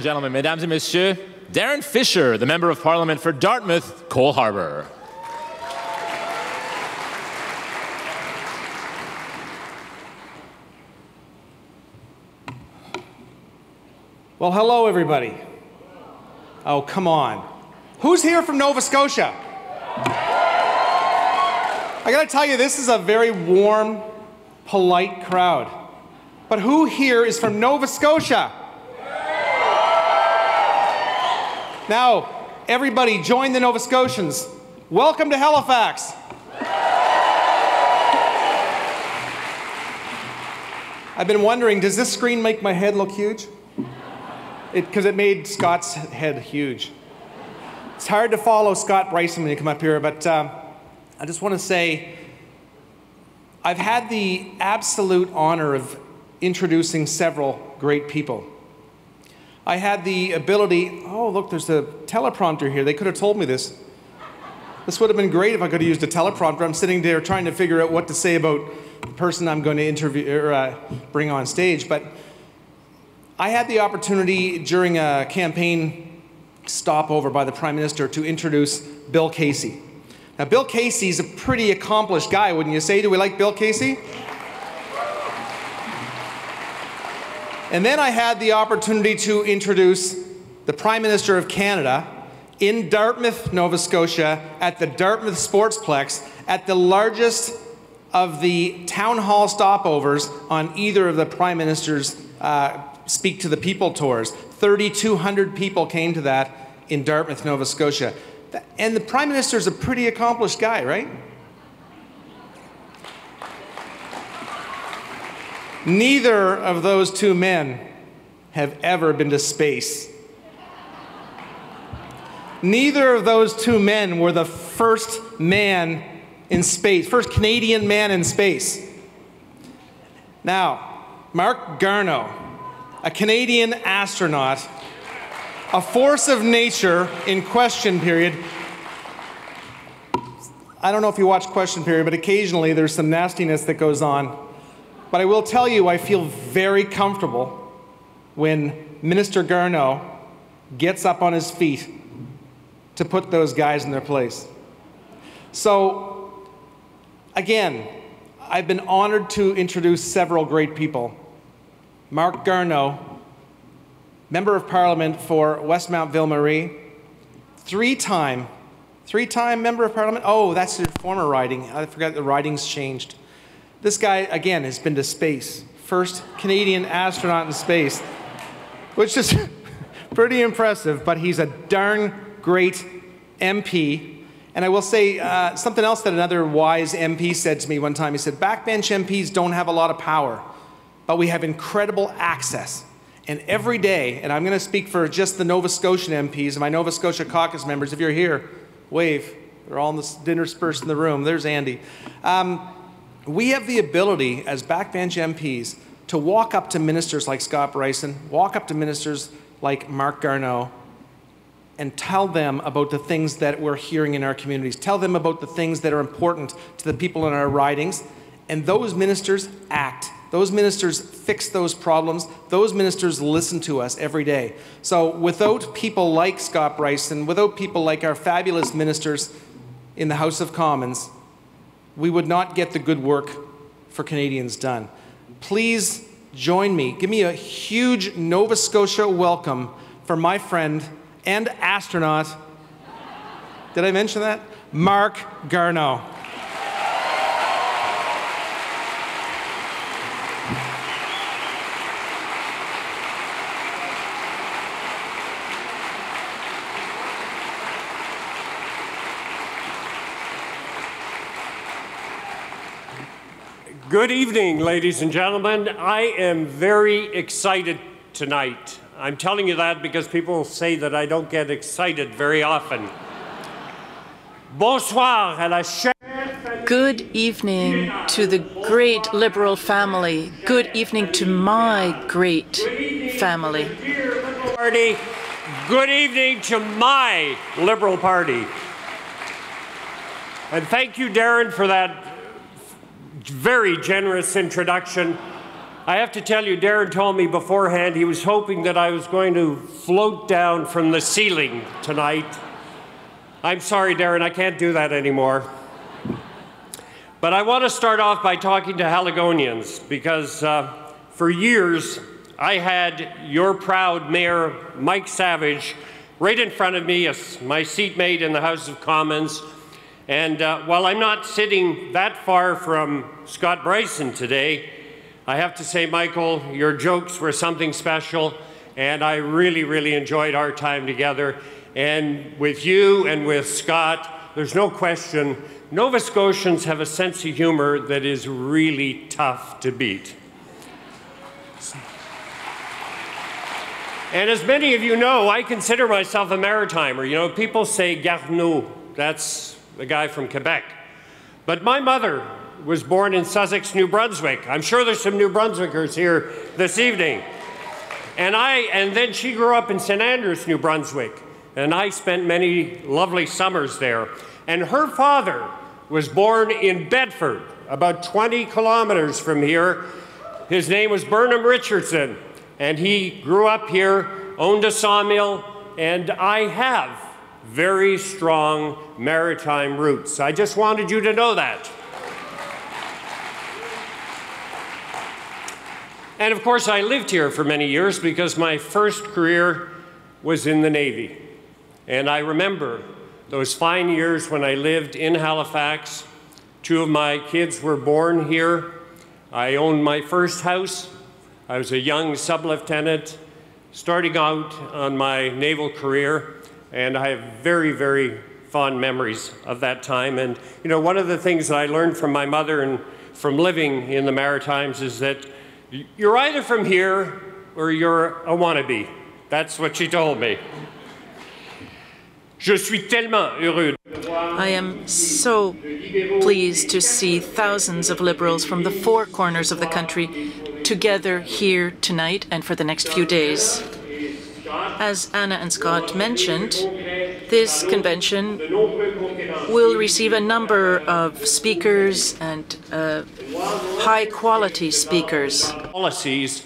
gentlemen, mesdames et messieurs, Darren Fisher, the Member of Parliament for Dartmouth, Cole Harbour. Well, hello, everybody. Oh, come on. Who's here from Nova Scotia? I gotta tell you, this is a very warm, polite crowd. But who here is from Nova Scotia? Now, everybody, join the Nova Scotians. Welcome to Halifax. I've been wondering, does this screen make my head look huge? Because it made Scott's head huge. It's hard to follow Scott Bryson when you come up here, but I just want to say I've had the absolute honor of introducing several great people. I had the ability, oh look, there's a teleprompter here. They could have told me this. This would have been great if I could have used a teleprompter. I'm sitting there trying to figure out what to say about the person I'm going to interview or bring on stage. But I had the opportunity during a campaign stopover by the Prime Minister to introduce Bill Casey. Now, Bill Casey's a pretty accomplished guy, wouldn't you say? Do we like Bill Casey? And then I had the opportunity to introduce the Prime Minister of Canada in Dartmouth, Nova Scotia, at the Dartmouth Sportsplex, at the largest of the town hall stopovers on either of the Prime Minister's Speak to the People tours. 3,200 people came to that in Dartmouth, Nova Scotia. And the Prime Minister's a pretty accomplished guy, right? Neither of those two men have ever been to space. Neither of those two men were the first man in space, first Canadian man in space. Now, Marc Garneau, a Canadian astronaut, a force of nature in Question Period. I don't know if you watch Question Period, but occasionally there's some nastiness that goes on. But I will tell you, I feel very comfortable when Minister Garneau gets up on his feet to put those guys in their place. So, again, I've been honored to introduce several great people. Marc Garneau, Member of Parliament for Westmount Ville-Marie, three-time Member of Parliament. Oh, that's your former riding. I forgot the riding's changed. This guy, again, has been to space. First Canadian astronaut in space, which is pretty impressive, but he's a darn great MP. And I will say something else that another wise MP said to me one time. He said, backbench MPs don't have a lot of power, but we have incredible access. And every day, and I'm going to speak for just the Nova Scotian MPs and my Nova Scotia caucus members, if you're here, wave. They're all in the dinner dispersed in the room. There's Andy. We have the ability as backbench MPs to walk up to ministers like Scott Bryson, walk up to ministers like Marc Garneau, and tell them about the things that we're hearing in our communities. Tell them about the things that are important to the people in our ridings. And those ministers act. Those ministers fix those problems. Those ministers listen to us every day. So without people like Scott Bryson, without people like our fabulous ministers in the House of Commons, we would not get the good work for Canadians done. Please join me. Give me a huge Nova Scotia welcome for my friend and astronaut, did I mention that? Marc Garneau. Good evening, ladies and gentlemen. I am very excited tonight. I'm telling you that because people say that I don't get excited very often. Bonsoir à la chère. Good evening to the great Liberal family. Good evening to my great family. Party. Good evening to my Liberal Party. And thank you, Darren, for that very generous introduction. I have to tell you, Darren told me beforehand he was hoping that I was going to float down from the ceiling tonight. I'm sorry, Darren, I can't do that anymore. But I want to start off by talking to Haligonians, because for years I had your proud Mayor, Mike Savage, right in front of me as my seatmate in the House of Commons. And while I'm not sitting that far from Scott Bryson today, I have to say, Michael, your jokes were something special, and I really, really enjoyed our time together. And with you and with Scott, there's no question, Nova Scotians have a sense of humor that is really tough to beat. And as many of you know, I consider myself a maritimer. You know, people say Garneau, that's the guy from Quebec. But my mother was born in Sussex, New Brunswick. I'm sure there's some New Brunswickers here this evening. And then she grew up in St. Andrews, New Brunswick. And I spent many lovely summers there. And her father was born in Bedford, about 20 kilometers from here. His name was Burnham Richardson. And he grew up here, owned a sawmill, and I have very strong maritime roots. I just wanted you to know that. And of course, I lived here for many years because my first career was in the Navy. And I remember those fine years when I lived in Halifax. 2 of my kids were born here. I owned my first house. I was a young sub-lieutenant starting out on my naval career, and I have very, very fond memories of that time. And you know, one of the things that I learned from my mother and from living in the Maritimes is that you're either from here or you're a wannabe. That's what she told me. Je suis tellement heureux. I am so pleased to see thousands of Liberals from the 4 corners of the country together here tonight and for the next few days. As Anna and Scott mentioned, this convention will receive a number of speakers and high-quality speakers. Policies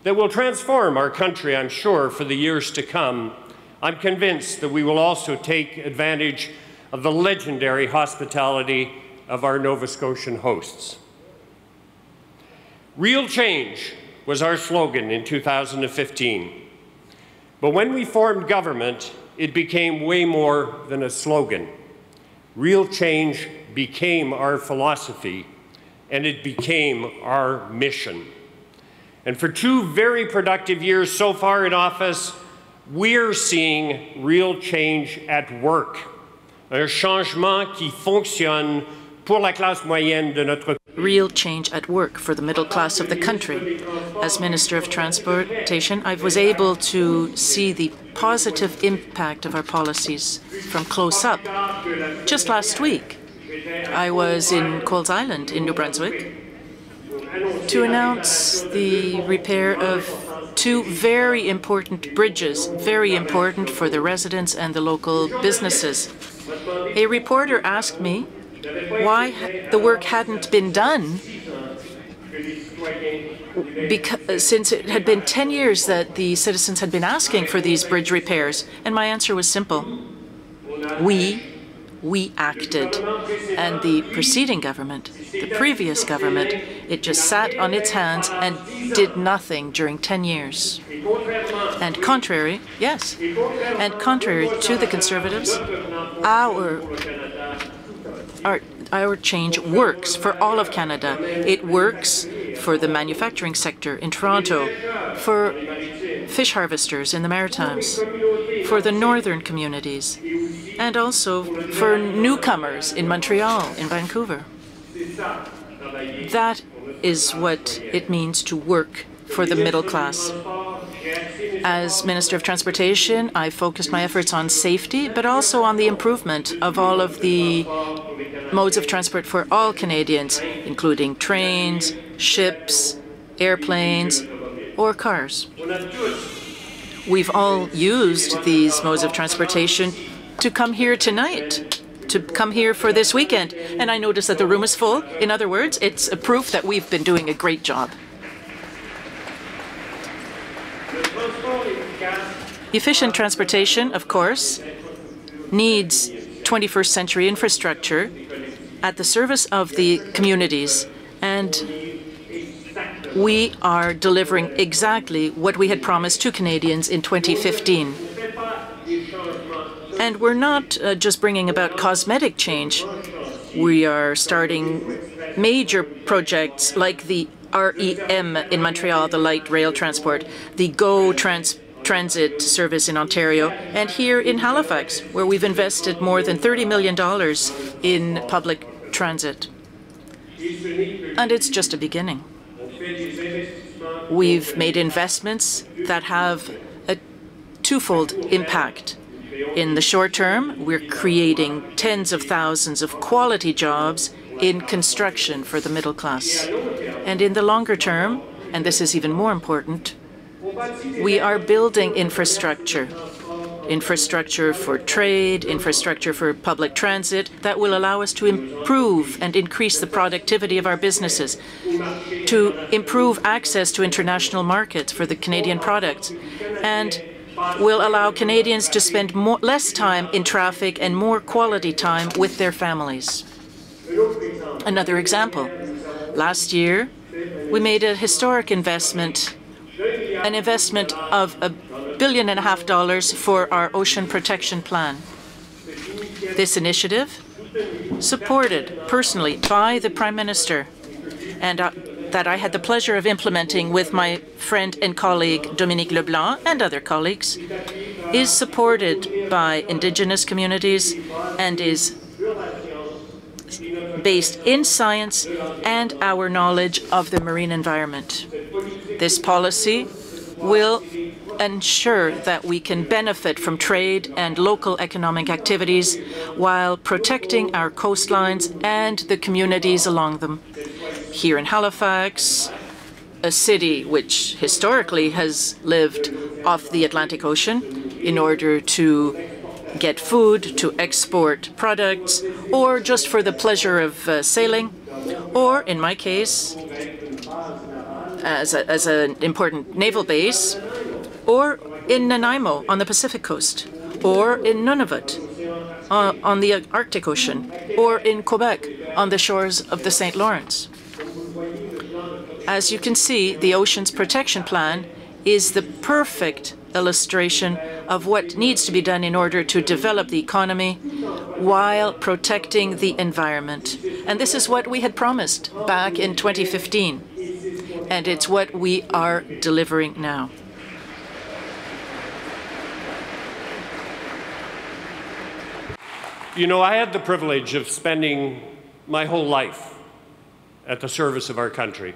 that will transform our country, I'm sure, for the years to come. I'm convinced that we will also take advantage of the legendary hospitality of our Nova Scotian hosts. Real change was our slogan in 2015. But when we formed government, it became way more than a slogan. Real change became our philosophy, and it became our mission. And for 2 very productive years so far in office, we're seeing real change at work. Un changement qui fonctionne pour la classe moyenne de notre pays. Real change at work for the middle class of the country. As Minister of Transportation, I was able to see the positive impact of our policies from close up. Just last week, I was in Coles Island in New Brunswick to announce the repair of 2 very important bridges, very important for the residents and the local businesses. A reporter asked me why the work hadn't been done since it had been 10 years that the citizens had been asking for these bridge repairs. And my answer was simple. We acted. And the preceding government, the previous government, it just sat on its hands and did nothing during 10 years. And contrary, yes, and contrary to the Conservatives, our change works for all of Canada. It works for the manufacturing sector in Toronto, for fish harvesters in the Maritimes, for the northern communities, and also for newcomers in Montreal, in Vancouver. That is what it means to work for the middle class. As Minister of Transportation, I focused my efforts on safety, but also on the improvement of all of the modes of transport for all Canadians, including trains, ships, airplanes, or cars. We've all used these modes of transportation to come here tonight, to come here for this weekend. And I notice that the room is full. In other words, it's a proof that we've been doing a great job. Efficient transportation, of course, needs 21st century infrastructure at the service of the communities, and we are delivering exactly what we had promised to Canadians in 2015. And we're not just bringing about cosmetic change. We are starting major projects like the REM in Montreal, the light rail transport, the GO transit service in Ontario, and here in Halifax, where we've invested more than $30 million in public transit. And it's just a beginning. We've made investments that have a twofold impact. In the short term, we're creating tens of thousands of quality jobs in construction for the middle class. And in the longer term, and this is even more important, we are building infrastructure for trade, infrastructure for public transit that will allow us to improve and increase the productivity of our businesses, to improve access to international markets for the Canadian products, and will allow Canadians to spend less time in traffic and more quality time with their families. Another example, last year we made a historic investment, an investment of $1.5 billion for our ocean protection plan. This initiative, supported personally by the Prime Minister, and that I had the pleasure of implementing with my friend and colleague Dominique Leblanc and other colleagues, is supported by Indigenous communities and is based in science and our knowledge of the marine environment. This policy will ensure that we can benefit from trade and local economic activities while protecting our coastlines and the communities along them. Here in Halifax, a city which historically has lived off the Atlantic Ocean in order to get food, to export products, or just for the pleasure of sailing, or in my case, as an important naval base, or in Nanaimo on the Pacific coast, or in Nunavut on the Arctic Ocean, or in Quebec on the shores of the St. Lawrence. As you can see, the Oceans Protection Plan is the perfect illustration of what needs to be done in order to develop the economy while protecting the environment. And this is what we had promised back in 2015, and it's what we are delivering now. You know, I had the privilege of spending my whole life at the service of our country.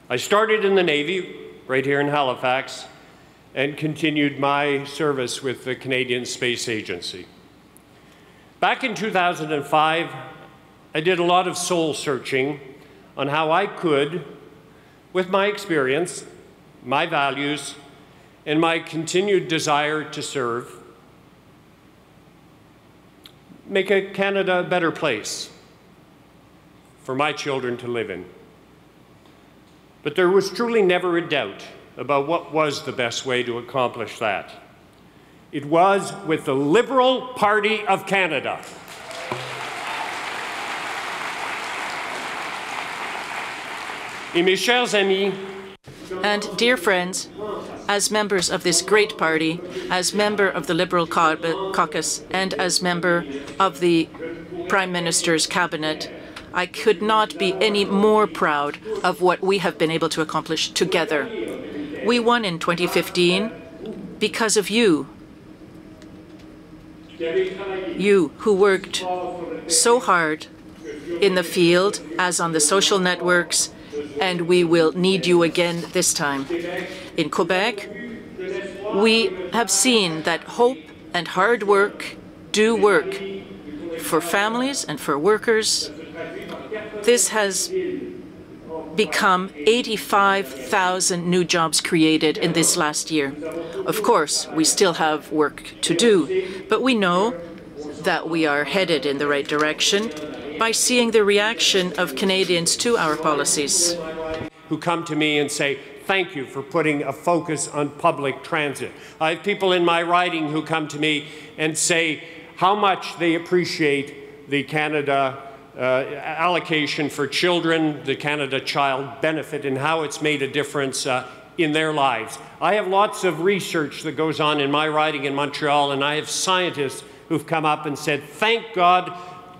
I started in the Navy right here in Halifax and continued my service with the Canadian Space Agency. Back in 2005, I did a lot of soul searching on how I could, with my experience, my values, and my continued desire to serve, make Canada a better place for my children to live in. But there was truly never a doubt about what was the best way to accomplish that. It was with the Liberal Party of Canada. Et mes chers amis, and dear friends, as members of this great party, as member of the Liberal caucus, and as member of the Prime Minister's cabinet, I could not be any more proud of what we have been able to accomplish together. We won in 2015 because of you. You who worked so hard in the field as on the social networks, and we will need you again this time. In Quebec, we have seen that hope and hard work do work for families and for workers. This has become 85,000 new jobs created in this last year. Of course, we still have work to do, but we know that we are headed in the right direction by seeing the reaction of Canadians to our policies. Who come to me and say, thank you for putting a focus on public transit. I have people in my riding who come to me and say how much they appreciate the Canada allocation for children, the Canada Child Benefit, and how it's made a difference in their lives. I have lots of research that goes on in my riding in Montreal, and I have scientists who've come up and said, thank God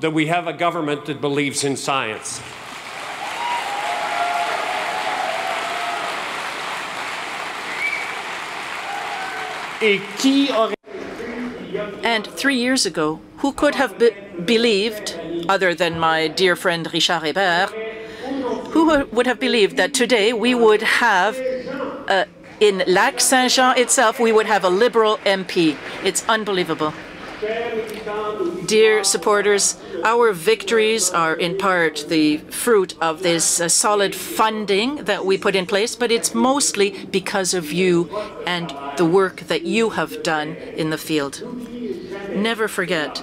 that we have a government that believes in science. And 3 years ago, who could have believed, other than my dear friend Richard Hébert, who would have believed that today we would have, in Lac Saint-Jean itself, we would have a Liberal MP. It's unbelievable. Dear supporters, our victories are in part the fruit of this solid funding that we put in place, but it's mostly because of you and the work that you have done in the field. Never forget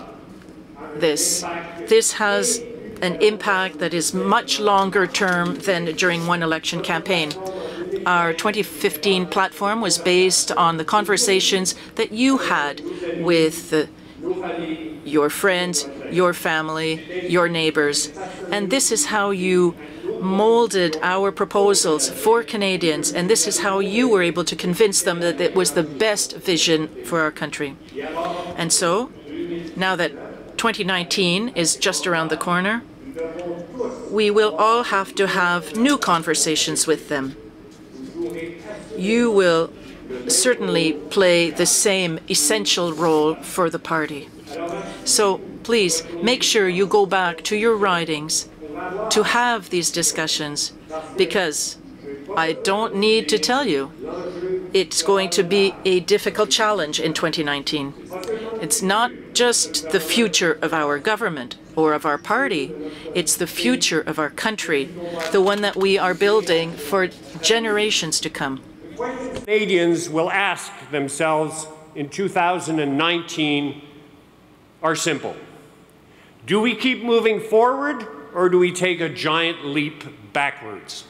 this. This has an impact that is much longer term than during one election campaign. Our 2015 platform was based on the conversations that you had with your friends, your family, your neighbors. And this is how you molded our proposals for Canadians, and this is how you were able to convince them that it was the best vision for our country. And so, now that 2019 is just around the corner, we will all have to have new conversations with them. You will certainly play the same essential role for the party. So please make sure you go back to your ridings to have these discussions, because I don't need to tell you, it's going to be a difficult challenge in 2019. It's not just the future of our government or of our party, it's the future of our country, the one that we are building for generations to come. Canadians will ask themselves in 2019 are simple. Do we keep moving forward, or do we take a giant leap backwards?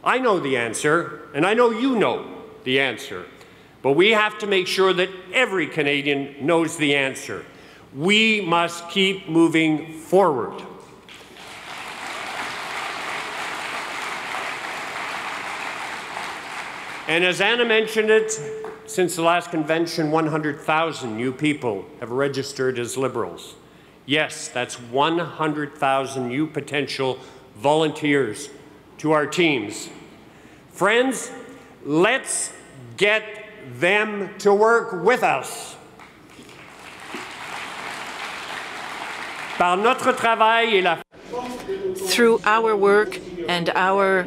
I know the answer, and I know you know the answer, but we have to make sure that every Canadian knows the answer. We must keep moving forward. And as Anna mentioned it, since the last convention, 100,000 new people have registered as Liberals. Yes, that's 100,000 new potential volunteers to our teams. Friends, let's get them to work with us. Par notre travail et la... Through our work and our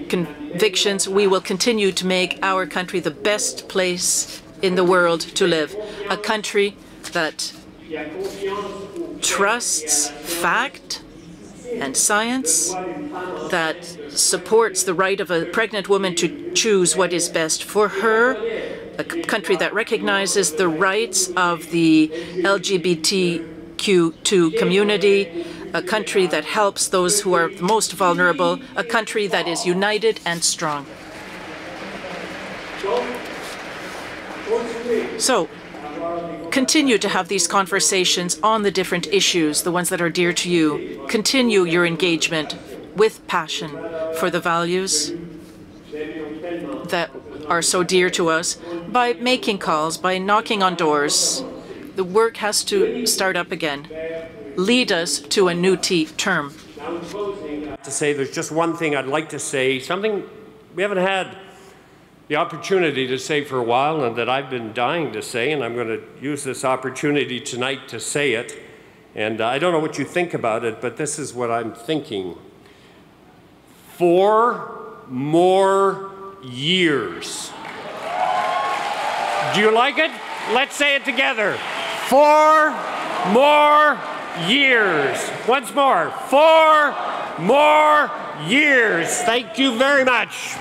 convictions, we will continue to make our country the best place in the world to live. A country that trusts fact and science, that supports the right of a pregnant woman to choose what is best for her, a country that recognizes the rights of the LGBTQ2 community, a country that helps those who are most vulnerable, a country that is united and strong. So, continue to have these conversations on the different issues, the ones that are dear to you. Continue your engagement with passion for the values that are so dear to us by making calls, by knocking on doors. The work has to start up again. Lead us to a new term. To say there's just one thing I'd like to say, something we haven't had the opportunity to say for a while and that I've been dying to say, and I'm going to use this opportunity tonight to say it. And I don't know what you think about it, but this is what I'm thinking. 4 more years. Do you like it? Let's say it together. 4 more years. Once more. 4 more years. Thank you very much.